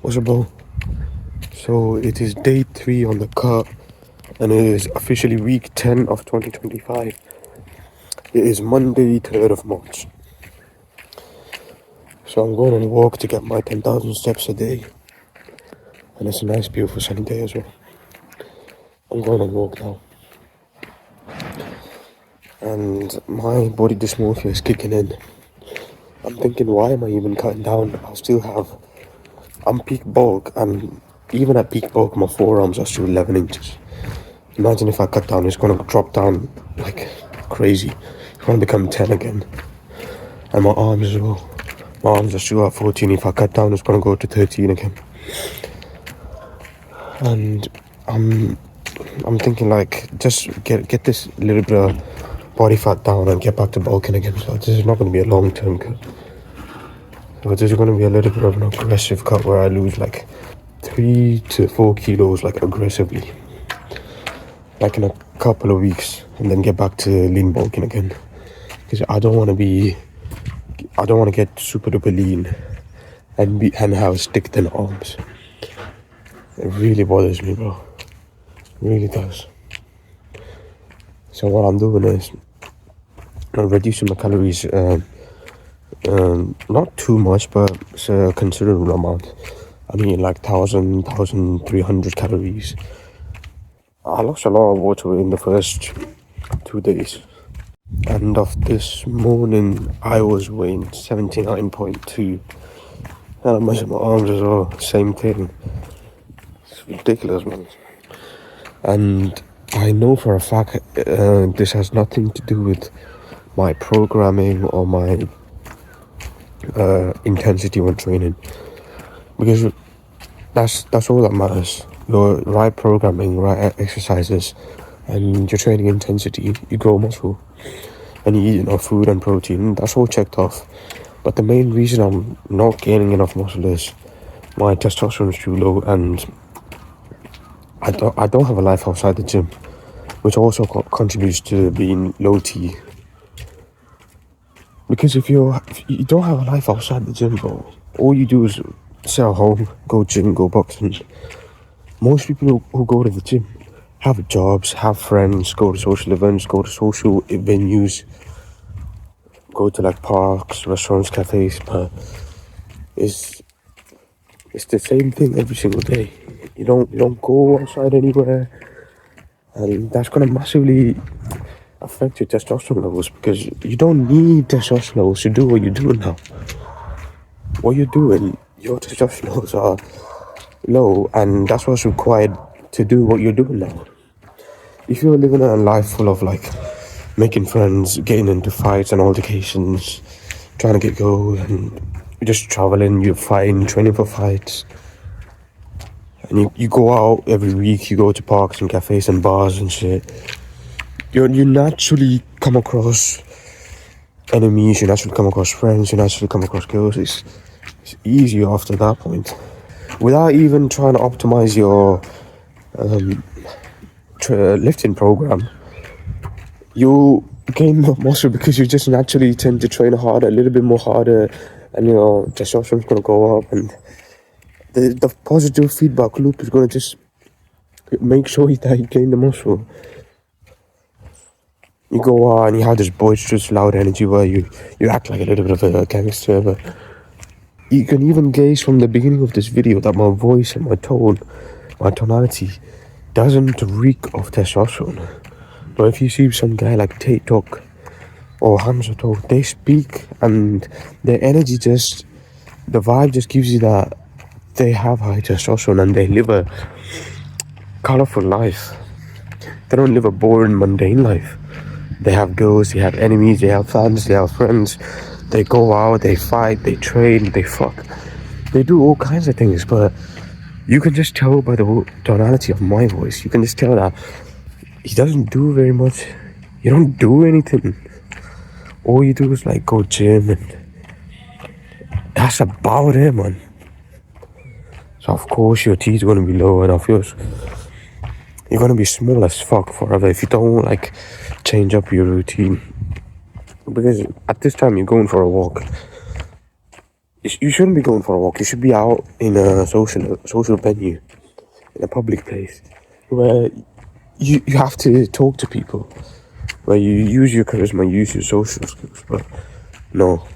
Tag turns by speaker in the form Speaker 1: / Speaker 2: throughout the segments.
Speaker 1: What's up, bro? So it is day 3 on the cut, and it is officially week 10 of 2025. It is Monday, 3rd of March. So I'm going on a walk to get my 10,000 steps a day, and it's a nice, beautiful sunny day as well. I'm going on a walk now, and my body dysmorphia is kicking in. I'm thinking, why am I even cutting down? I'm peak bulk, and even at peak bulk, my forearms are still 11 inches. Imagine if I cut down, it's gonna drop down like crazy. It's gonna become 10 again. And my arms as well. My arms are still at 14. If I cut down, it's gonna go to 13 again. And I'm thinking like, just get this little bit of body fat down and get back to bulking again. So this is not gonna be a long-term cut. So this is gonna be a little bit of an aggressive cut where I lose like 3 to 4 kilos like aggressively. Like in a couple of weeks, and then get back to lean bulking again. Because I don't want to get super duper lean and have stick thin arms. It really bothers me, bro. It really does. So what I'm doing is I'm reducing my calories, not too much, but it's a considerable amount. I mean, like 1,300 calories. I lost a lot of water in the first 2 days. And of this morning, I was weighing 79.2. And I measured my arms as well, same thing. It's ridiculous, man. And I know for a fact this has nothing to do with my programming or my intensity when training. Because that's all that matters. Your right programming, right exercises, and your training intensity, you grow muscle. And you eat enough food and protein, that's all checked off. But the main reason I'm not gaining enough muscle is my testosterone is too low, and I don't have a life outside the gym, which also contributes to being low T. Because if you don't have a life outside the gym, bro, all you do is sit at home, go gym, go boxing. Most people who go to the gym have jobs, have friends, go to social events, go to social venues, go to like parks, restaurants, cafes, but it's the same thing every single day. You don't go outside anywhere, and that's gonna massively affect your testosterone levels, because you don't need testosterone levels to do what you're doing now. What you're doing, your testosterone levels are low, and that's what's required to do what you're doing now. If you're living a life full of like making friends, getting into fights and altercations, trying to get goals, and just traveling, you're fighting, training for fights, and you go out every week, you go to parks and cafes and bars and shit, you naturally come across enemies, you naturally come across friends, you naturally come across girls. It's easier after that point. Without even trying to optimize your lifting program, you gain more muscle because you just naturally tend to train harder, a little bit more harder, and your testosterone's gonna go up, and the positive feedback loop is gonna just make sure that you gain the muscle. You go out and you have this boisterous, loud energy where you act like a little bit of a gangster, but you can even gauge from the beginning of this video that my voice and my tone, my tonality, doesn't reek of testosterone. But if you see some guy like Tate Talk or Hamza Talk, they speak and their energy the vibe just gives you that they have high testosterone and they live a colorful life. They don't live a boring, mundane life. They have girls, they have enemies, they have fans, they have friends. They go out, they fight, they train, they fuck. They do all kinds of things, but you can just tell by the tonality of my voice. You can just tell that he doesn't do very much. You don't do anything. All you do is like go gym, and that's about it, man. So of course your T is gonna be low, and of course you're gonna be small as fuck forever if you don't like change up your routine. Because at this time you're going for a walk, You shouldn't be going for a walk. You should be out in a social venue, in a public place, where you have to talk to people, where you use your charisma, use your social skills. But no,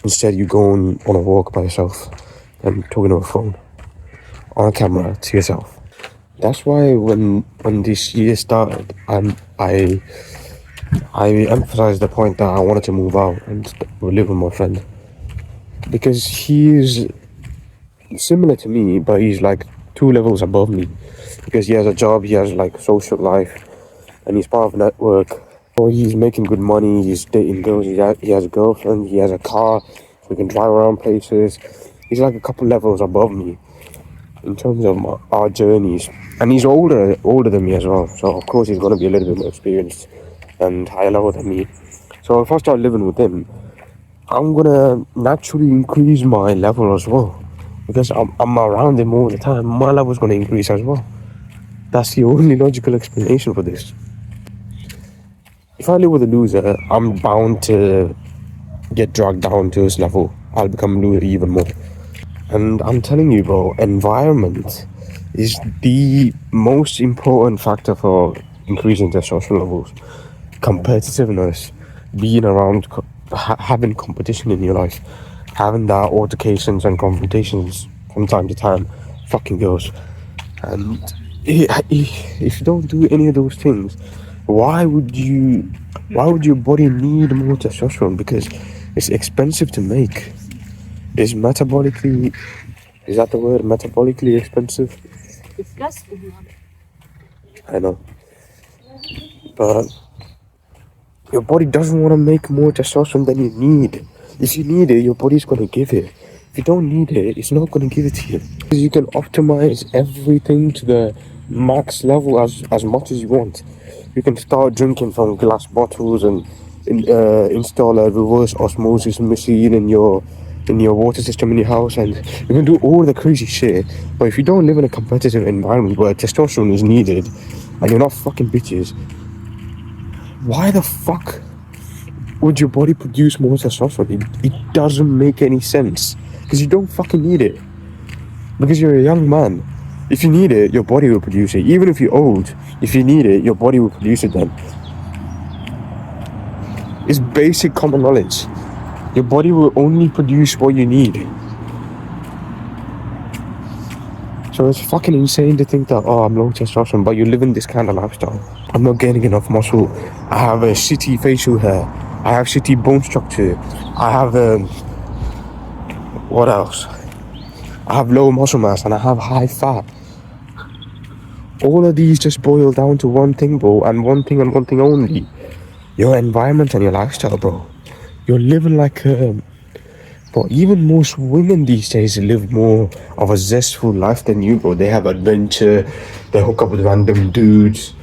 Speaker 1: instead you go on a walk by yourself and talking to a phone on a camera to yourself. That's why when this year started, I emphasized the point that I wanted to move out and live with my friend, because he's similar to me, but he's like 2 levels above me, because he has a job, he has like social life, and he's part of a network. Or he's making good money, he's dating girls, he has a girlfriend, he has a car, so he can drive around places. He's like a couple levels above me in terms of our journeys, and he's older than me as well. So of course he's gonna be a little bit more experienced and higher level than me. So if I start living with him, I'm gonna naturally increase my level as well, because I'm around him all the time. My level's gonna increase as well. That's the only logical explanation for this. If I live with a loser, I'm bound to get dragged down to his level. I'll become a loser even more. And I'm telling you, bro, environment is the most important factor for increasing testosterone levels. Competitiveness, being around, having competition in your life, having that altercations and confrontations from time to time, fucking girls. And if you don't do any of those things, why would your body need more testosterone? Because it's expensive to make. It's metabolically, is that the word? Metabolically expensive?
Speaker 2: Disgusting.
Speaker 1: I know. But your body doesn't want to make more testosterone than you need. If you need it, your body's going to give it. If you don't need it, it's not going to give it to you. Because you can optimize everything to the max level as much as you want. You can start drinking from glass bottles and install a reverse osmosis machine in your water system in your house, and you can do all the crazy shit. But if you don't live in a competitive environment where testosterone is needed and you're not fucking bitches, why the fuck would your body produce more testosterone? It doesn't make any sense, because you don't fucking need it. Because you're a young man. If you need it, your body will produce it. Even if you're old, if you need it, your body will produce it then. It's basic common knowledge. Your body will only produce what you need. So it's fucking insane to think that, oh, I'm low testosterone, but you're living this kind of lifestyle. I'm not gaining enough muscle. I have a shitty facial hair. I have shitty bone structure. I have, what else? I have low muscle mass and I have high fat. All of these just boil down to one thing, bro, and one thing only. Your environment and your lifestyle, bro. You're living like but even most women these days live more of a zestful life than you, bro. They have adventure, they hook up with random dudes,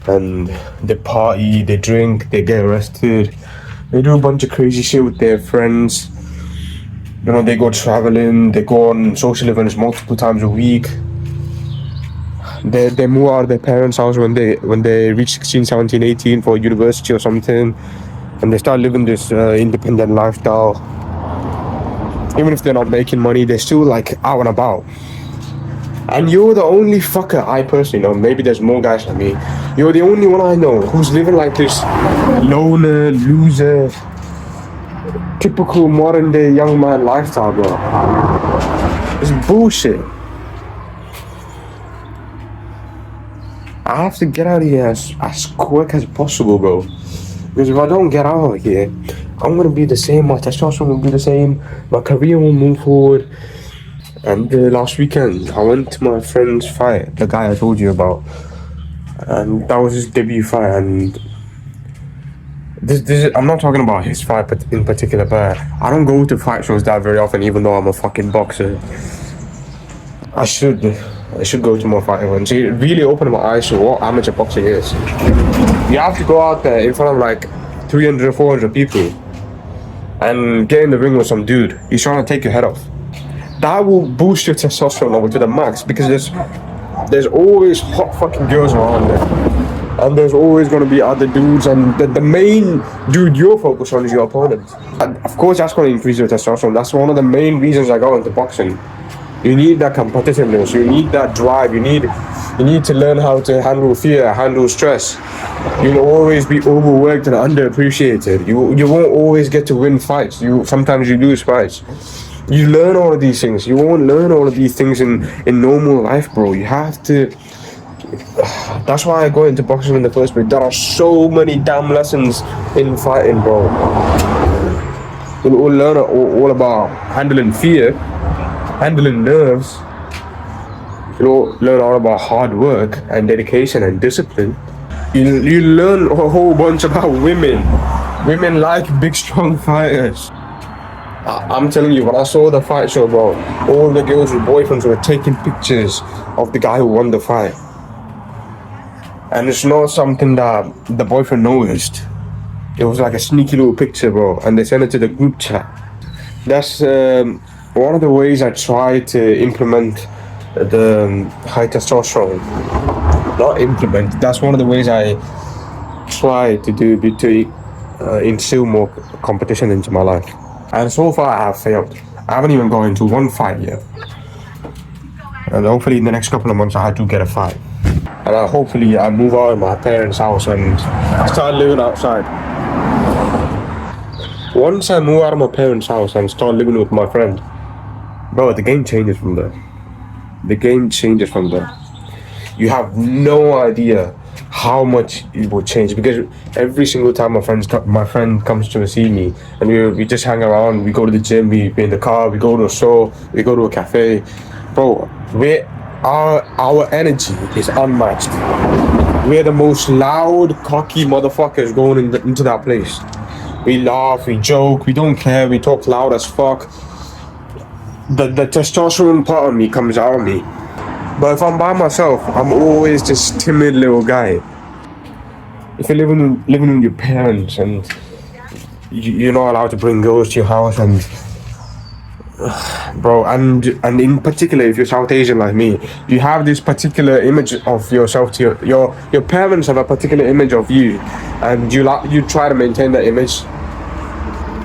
Speaker 1: and they party, they drink, they get arrested. They do a bunch of crazy shit with their friends. You know, they go traveling, they go on social events multiple times a week. They move out of their parents' house when they reach 16, 17, 18 for university or something, and they start living this independent lifestyle. Even if they're not making money, they're still like out and about. And you're the only fucker I personally know, maybe there's more guys like me, you're the only one I know who's living like this loner, loser, typical modern day young man lifestyle, bro. It's bullshit. I have to get out of here as quick as possible, bro. Because if I don't get out of here, I'm gonna be the same, my testosterone will be the same, my career will move forward. And last weekend, I went to my friend's fight, the guy I told you about. And that was his debut fight, and I'm not talking about his fight in particular, but I don't go to fight shows that very often, even though I'm a fucking boxer. I should go to more fight events. It really opened my eyes to what amateur boxing is. You have to go out there in front of like 300 or 400 people and get in the ring with some dude. He's trying to take your head off. That will boost your testosterone level to the max, because there's always hot fucking girls around there. And there's always going to be other dudes, and the main dude you're focused on is your opponent. And of course, that's going to increase your testosterone. That's one of the main reasons I got into boxing. You need that competitiveness. You need that drive. You need to learn how to handle fear, handle stress. You'll always be overworked and underappreciated. You won't always get to win fights. Sometimes you lose fights. You learn all of these things. You won't learn all of these things in normal life, bro. You have to. That's why I got into boxing in the first place. There are so many damn lessons in fighting, bro. You'll learn all about handling fear, handling nerves. You'll learn all about hard work and dedication and discipline. You learn a whole bunch about women. Women like big, strong fighters. I'm telling you, when I saw the fight show, bro, all the girls with boyfriends were taking pictures of the guy who won the fight. And it's not something that the boyfriend noticed. It was like a sneaky little picture, bro, and they sent it to the group chat. That's one of the ways I try to implement the high testosterone. Not implement. That's one of the ways I try to do to instill more competition into my life. And so far, I have failed. I haven't even gone into one fight yet. And hopefully, in the next couple of months, I do get a fight. And hopefully I move out of my parents' house and start living outside. Once I move out of my parents' house and start living with my friend, bro, the game changes from there. The game changes from there. You have no idea how much it will change, because every single time my friend comes to see me and we just hang around, we go to the gym, we be in the car, we go to a show, we go to a cafe, bro, our energy is unmatched. We're the most loud, cocky motherfuckers going into that place. We laugh, we joke, we don't care, we talk loud as fuck. The testosterone part of me comes out of me. But if I'm by myself, I'm always this timid little guy. If you're living with your parents and you're not allowed to bring girls to your house, and bro, and in particular, if you're South Asian like me, you have this particular image of yourself to your parents have a particular image of you, and you try to maintain that image.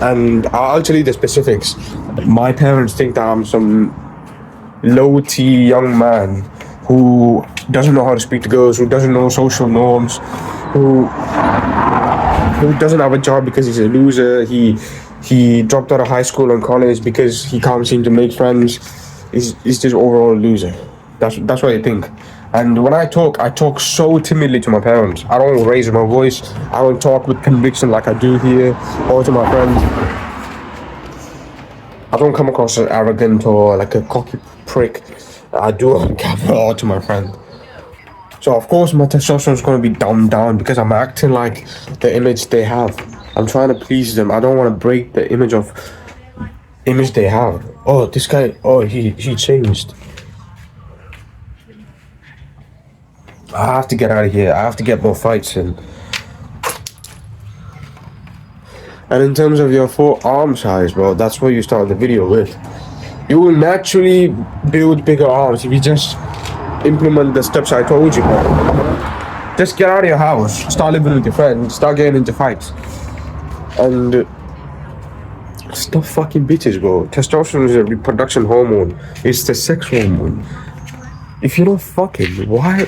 Speaker 1: And I'll tell you the specifics. My parents think that I'm some low-T young man who doesn't know how to speak to girls, who doesn't know social norms, who doesn't have a job because he's a loser. He dropped out of high school and college because he can't seem to make friends. He's just overall a loser. That's what I think. And when I talk so timidly to my parents. I don't raise my voice. I don't talk with conviction like I do here or to my friends. I don't come across as arrogant or like a cocky prick. I do on camera or to my friend. So of course my testosterone is going to be dumbed down because I'm acting like the image they have. I'm trying to please them. I don't want to break the image they have. Oh, this guy, he changed. I have to get out of here. I have to get more fights in. And in terms of your forearm size, bro, that's what you start the video with. You will naturally build bigger arms if you just implement the steps I told you, bro. Just get out of your house, start living with your friends, start getting into fights. And stop fucking bitches, bro. Testosterone is a reproduction hormone. It's the sex hormone. If you're not fucking, why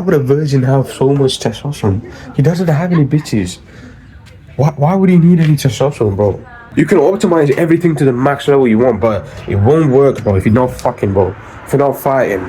Speaker 1: would a virgin have so much testosterone? He doesn't have any bitches. Why would he need any testosterone, bro? You can optimize everything to the max level you want, but it won't work, bro, if you're not fucking, bro. If you're not fighting.